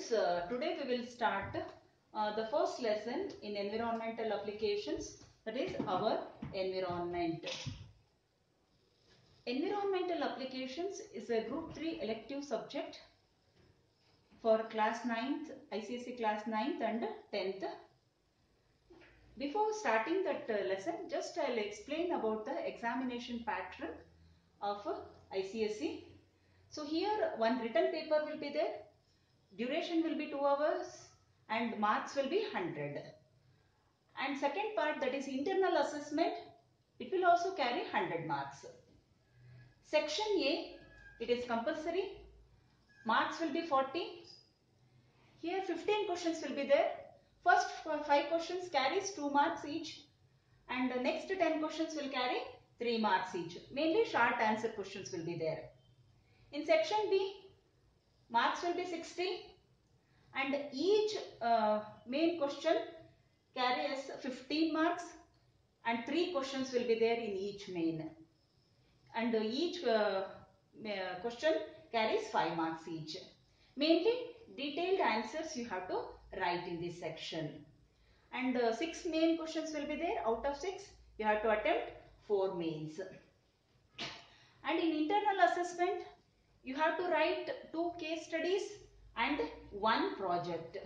students, today we will start the first lesson in environmental applications, that is our environment. Environmental applications is a group 3 elective subject for class 9th, ICSE class 9th and 10th. Before starting that lesson, just I will explain about the examination pattern of ICSE. So here one written paper will be there. Duration will be 2 hours and marks will be 100. And second part, that is internal assessment, it will also carry 100 marks. Section A, it is compulsory, marks will be 40. Here 15 questions will be there. First 5 questions carries 2 marks each and the next 10 questions will carry 3 marks each. Mainly short answer questions will be there. In section B, marks will be 60. And each main question carries 15 marks and 3 questions will be there in each main. And each question carries 5 marks each. Mainly detailed answers you have to write in this section. And 6 main questions will be there. Out of 6, you have to attempt 4 mains. And in internal assessment, you have to write 2 case studies and 1 project.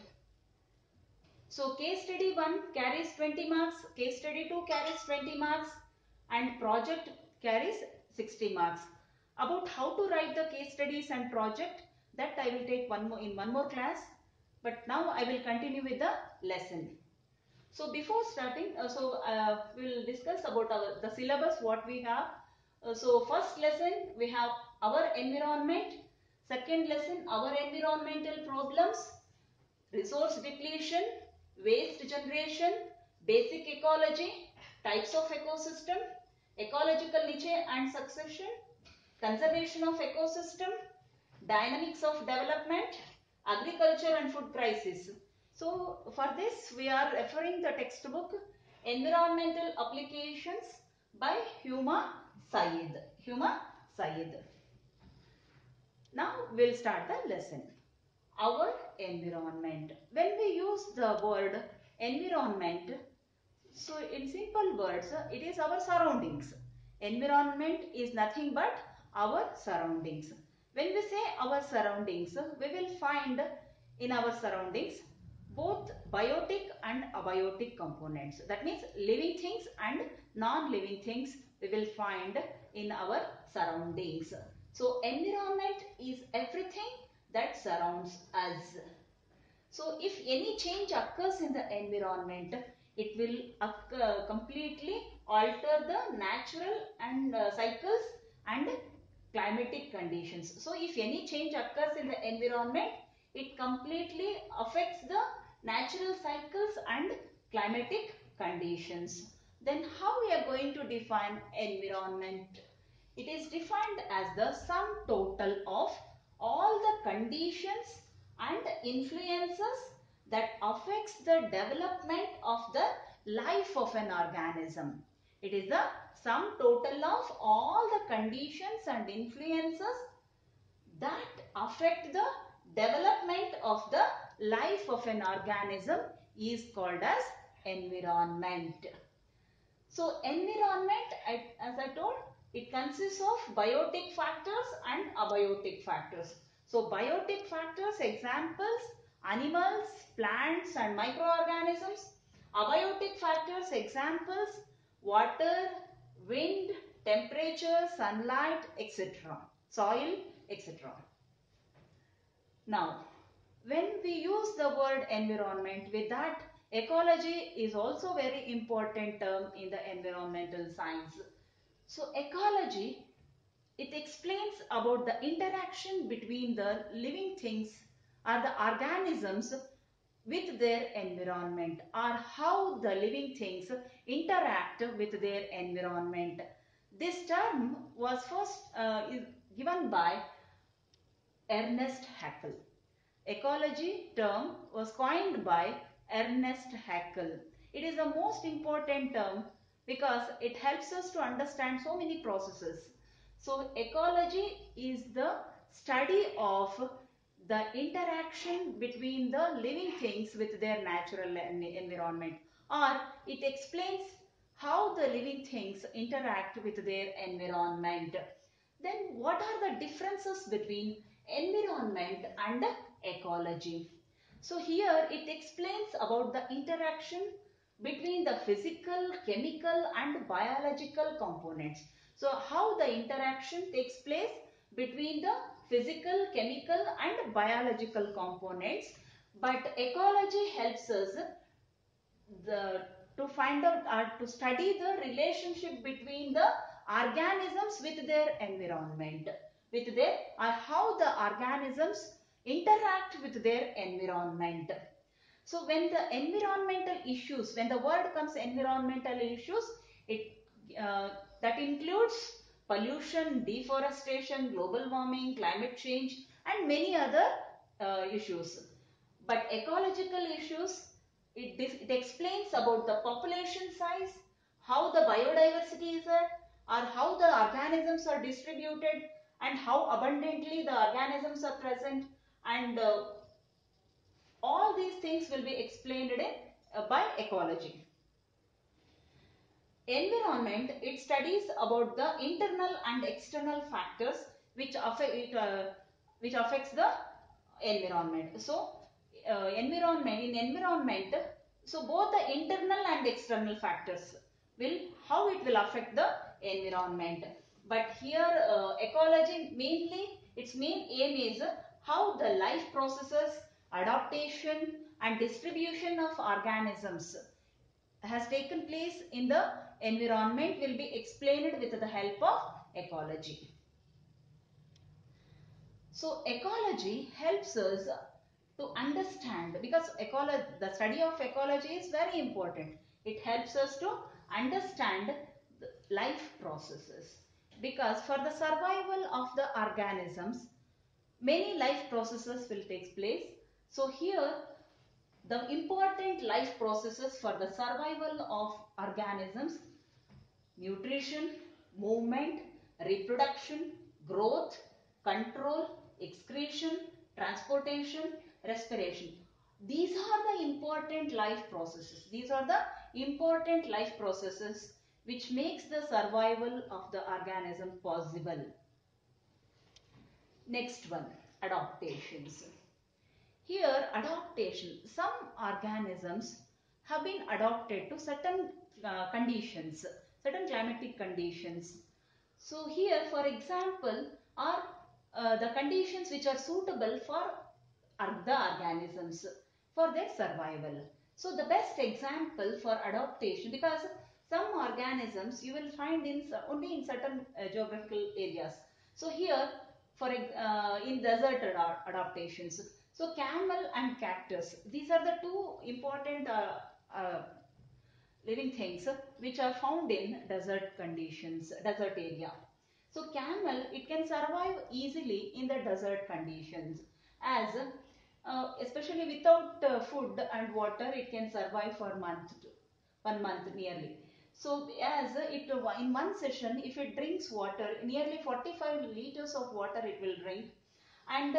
So case study 1 carries 20 marks, case study 2 carries 20 marks and project carries 60 marks. About how to write the case studies and project, that I will take one more class, but now I will continue with the lesson. So before starting, we will discuss about the syllabus what we have. So first lesson we have our environment, second lesson our environmental problems, resource depletion, waste generation, basic ecology, types of ecosystem, ecological niche and succession, conservation of ecosystem, dynamics of development, agriculture and food crisis. So for this we are referring the textbook Environmental Applications by Huma Saeed. Now we'll start the lesson. Our environment. When we use the word environment, so in simple words, it is our surroundings. Environment is nothing but our surroundings. When we say our surroundings, we will find in our surroundings both biotic and abiotic components. That means living things and non-living things we will find in our surroundings. So environment is everything that surrounds us. So if any change occurs in the environment, it will completely alter the natural and cycles and climatic conditions. So if any change occurs in the environment, it completely affects the natural cycles and climatic conditions. Then how we are going to define environment? It is defined as the sum total of all the conditions and influences that affects the development of the life of an organism. It is the sum total of all the conditions and influences that affect the development of the life of an organism is called as environment. So environment, as I told, it consists of biotic factors and abiotic factors. So biotic factors, examples, animals, plants and microorganisms. Abiotic factors, examples, water, wind, temperature, sunlight, etc. Soil, etc. Now, when we use the word environment, with that ecology is also very important term in the environmental science. So ecology, it explains about the interaction between the living things or the organisms with their environment, or how the living things interact with their environment. This term was first given by Ernest Haeckel. Ecology term was coined by Ernest Haeckel. It is the most important term because it helps us to understand so many processes. So ecology is the study of the interaction between the living things with their natural environment, or it explains how the living things interact with their environment. Then what are the differences between environment and ecology? So here it explains about the interaction between the physical, chemical and biological components. So how the interaction takes place between the physical, chemical and biological components. But ecology helps us to find out or to study the relationship between the organisms with their environment, with their or how the organisms interact with their environment. So when the environmental issues, when the word comes environmental issues, it that includes pollution, deforestation, global warming, climate change and many other issues. But ecological issues, it explains about the population size, how the biodiversity is there, or how the organisms are distributed and how abundantly the organisms are present, and all these things will be explained by ecology. Environment, it studies about the internal and external factors which affects the environment. So environment, so both the internal and external factors will how it will affect the environment. But here ecology mainly its main aim is how the life processes, adaptation and distribution of organisms has taken place in the environment will be explained with the help of ecology. So ecology helps us to understand, because the study of ecology is very important. It helps us to understand the life processes, because for the survival of the organisms many life processes will take place. So here the important life processes for the survival of organisms: nutrition, movement, reproduction, growth, control, excretion, transportation, respiration. These are the important life processes. These are the important life processes which makes the survival of the organism possible. Next one, adaptations. Here, adaptation. Some organisms have been adapted to certain conditions, certain climatic conditions. So here, for example, are the conditions which are suitable for the organisms for their survival. So the best example for adaptation, because some organisms you will find in only in certain geographical areas. So here, for in desert adaptations. So camel and cactus, these are the two important living things which are found in desert conditions, desert area. So camel, it can survive easily in the desert conditions, as especially without food and water, it can survive for 1 month nearly. So as it in one session, if it drinks water, nearly 45 liters of water it will drink, and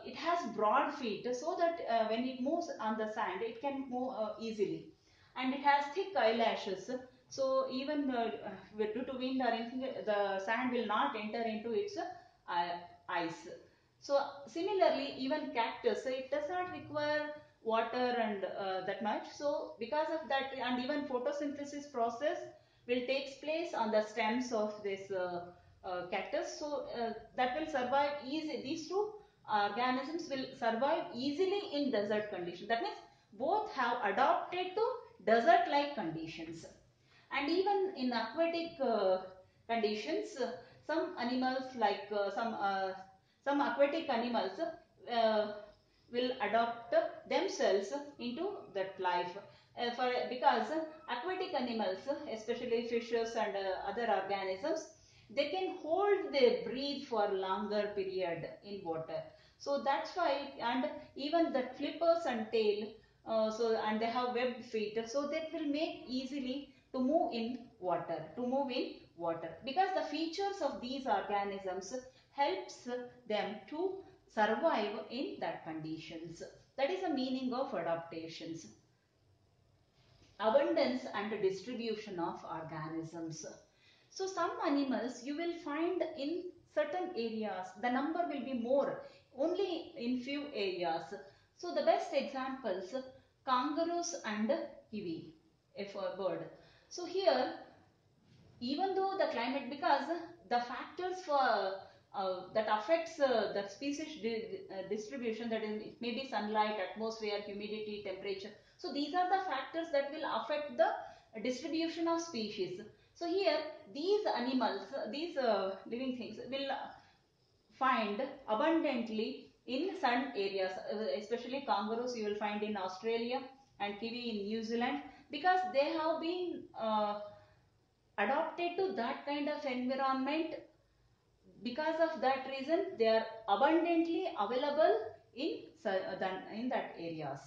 it has broad feet so that when it moves on the sand, it can move easily, and it has thick eyelashes. So even due to wind or anything, the sand will not enter into its eyes. So similarly, even cactus, it does not require water and that much. So because of that, and even photosynthesis process will take place on the stems of this cactus. So that will survive easy. These two organisms will survive easily in desert conditions. That means both have adapted to desert-like conditions. And even in aquatic conditions, some animals like some aquatic animals will adopt themselves into that life. Because aquatic animals, especially fishes and other organisms, they can hold their breath for longer period in water. So that's why, and even the flippers and tail, and they have webbed feet, so that will make easily to move in water, because the features of these organisms helps them to survive in that conditions. That is the meaning of adaptations. Abundance and distribution of organisms. So some animals you will find in certain areas, the number will be more only in few areas. So the best examples, kangaroos and kiwi, if a bird. So here, even though the climate, because the factors for that affects the species distribution, that is, it may be sunlight, atmosphere, humidity, temperature. So these are the factors that will affect the distribution of species. So here these animals, these living things will find abundantly in sun areas, especially kangaroos you will find in Australia and kiwi in New Zealand, because they have been adapted to that kind of environment. Because of that reason, they are abundantly available in that areas.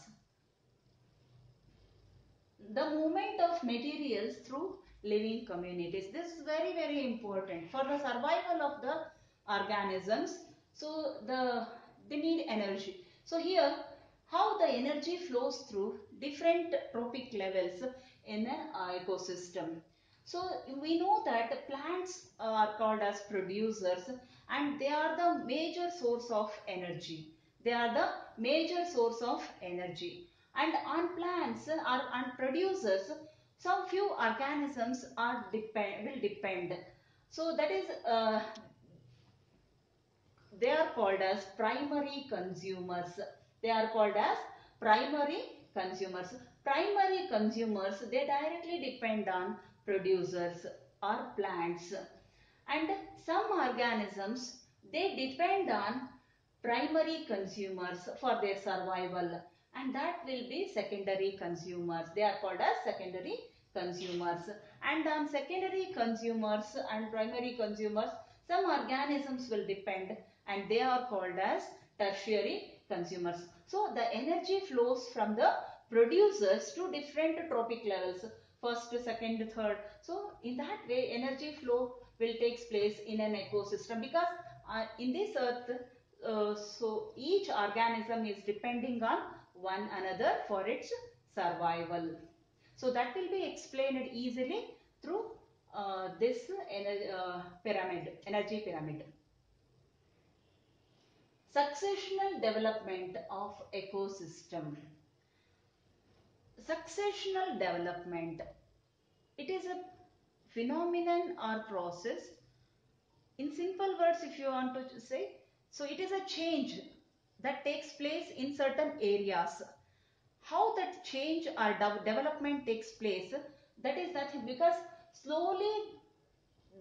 The movement of materials through living communities. This is very, very important for the survival of the organisms. So they need energy. So here, how the energy flows through different trophic levels in an ecosystem. So we know that plants are called as producers, and they are the major source of energy. They are the major source of energy. And on plants or on producers, some few organisms will depend. So that is they are called as primary consumers. They are called as primary consumers. Primary consumers, they directly depend on producers or plants. And some organisms, they depend on primary consumers for their survival, and that will be secondary consumers. They are called as secondary consumers. And on secondary consumers and primary consumers, some organisms will depend, and they are called as tertiary consumers. So the energy flows from the producers to different trophic levels, first, second, third. So in that way, energy flow will take place in an ecosystem, because in this earth, so each organism is depending on one another for its survival. So that will be explained easily through this energy pyramid. Successional development of ecosystem. Successional development, it is a phenomenon or process. In simple words, if you want to say, so it is a change that takes place in certain areas. How that change or development takes place, that is that because slowly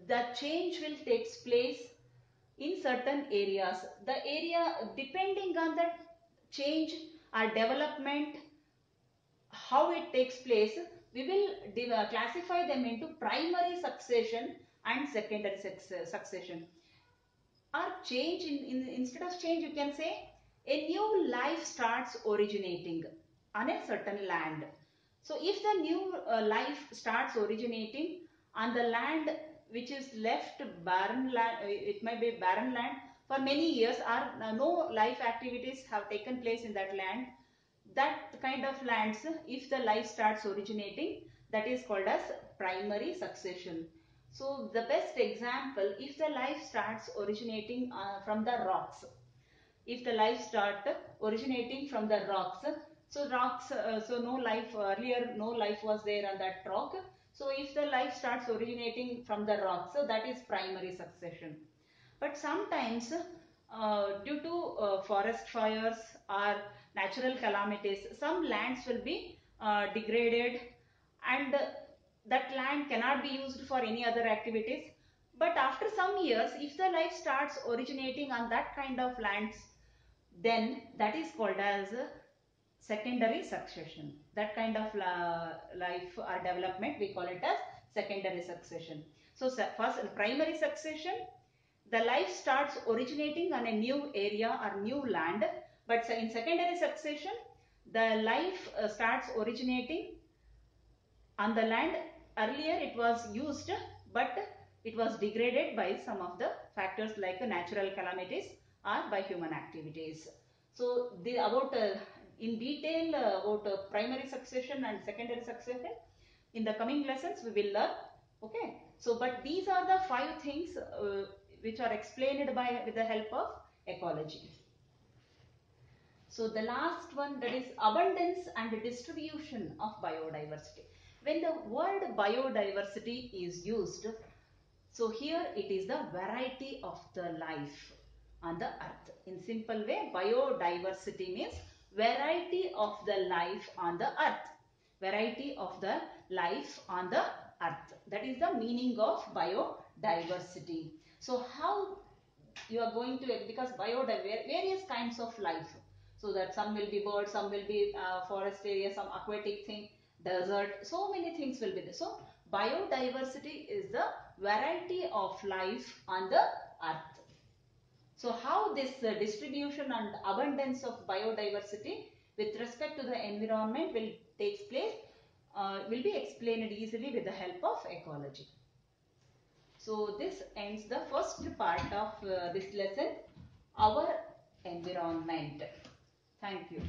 the change will take place in certain areas. The area, depending on that change or development, how it takes place, we will classify them into primary succession and secondary succession. Or change, instead of change, you can say a new life starts originating on a certain land. So if the new life starts originating on the land which is left barren land, it might be barren land for many years, or no life activities have taken place in that land, that kind of lands, if the life starts originating, that is called as primary succession. So the best example, if the life starts originating from the rocks, if the life start originating from the rocks, so rocks, so no life earlier, no life was there on that rock. So if the life starts originating from the rocks, so that is primary succession. But sometimes due to forest fires or natural calamities, some lands will be degraded, and that land cannot be used for any other activities. But after some years, if the life starts originating on that kind of lands, then that is called as secondary succession. That kind of life or development, we call it as secondary succession. So first, primary succession, the life starts originating on a new area or new land. But in secondary succession, the life starts originating on the land. Earlier it was used, but it was degraded by some of the factors like natural calamities or by human activities. So about in detail about primary succession and secondary succession in the coming lessons we will learn. Okay. So but these are the 5 things which are explained by with the help of ecology. So the last one, that is abundance and distribution of biodiversity. When the word biodiversity is used, so here it is the variety of the life on the earth. In simple way, biodiversity means variety of the life on the earth. Variety of the life on the earth. That is the meaning of biodiversity. So how you are going to, because biodiversity, various kinds of life. So that some will be birds, some will be forest area, some aquatic thing, desert, so many things will be there. So biodiversity is the variety of life on the earth. So how this distribution and abundance of biodiversity with respect to the environment will takes place will be explained easily with the help of ecology. So this ends the first part of this lesson, our environment. Thank you.